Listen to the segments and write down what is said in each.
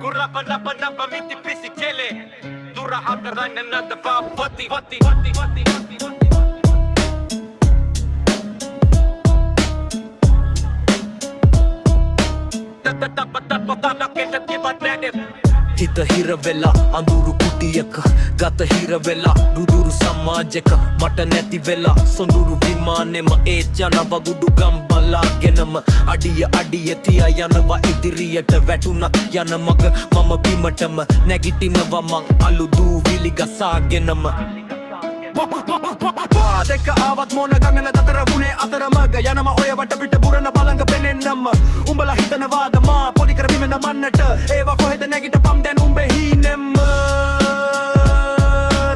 Kurapa miti pisi kele Dura hata raina nada pa pati හිත හිර වෙලා අඳුරු කුටියක ගත හිර වෙලා දුදුරු සමාජයක මට නැති වෙලා සොඳුරු විමානෙම ඒත් යනවා ගුඩු ගම්බලාගෙනම අඩිය තියා යනවා ඉදිරියට වැටුණත් යන මග මම බිමටම නැගිටිනවා මං අලු දූවිලි ගසාගෙනම දෙක ආවත් මොන ගංගන දතර වුණේ අතරමග යනම ඔය වටපිට පුරන බලංග පෙනෙන්නම උඹලා හිතනවාද මා පොඩි කරවිමෙන මන්නට ඒවා කොහෙද නැගිටපම් දැන් උඹේ හීනෙම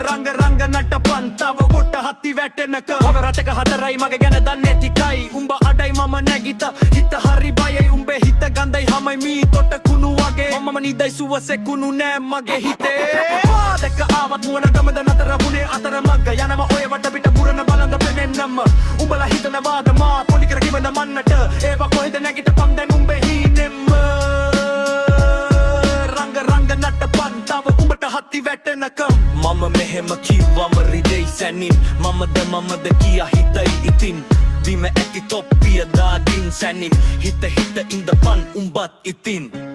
රංග නටපන් තව කොට හත්ති වැටෙනක ඔබ රටක හතරයි මගේ ගැන දන්නේ ටිකයි උඹ අඩයි මම නැගිට හිත හරි බයයි උඹේ හිත ගඳයි හැමයි මී තොට කුණු වගේ මම නිදයි සුවසේ කුණු නෑ මගේ හිතේ දෙක ආවත් මොන ගමද නතර වුණේ අතරමග යනම ඔය වටපිට පුරන බලංග පෙනෙන්නම උඹලා හිතනවාද මා පොඩි කරකිවන මන්නට ඒවා කොහෙද නැගිටපම් දැන් උඹේ හීනෙම රංග නටපන් තව උඹට හත්ති වැටෙනකම් මම මෙහෙම කිව්වම රිදෙයි සැනින් මමද කියා හිතයි ඉතින් බිම ඇති තොප්පිය දාදින් සැනින් හිත ඉඳපන් උඹත් ඉතින්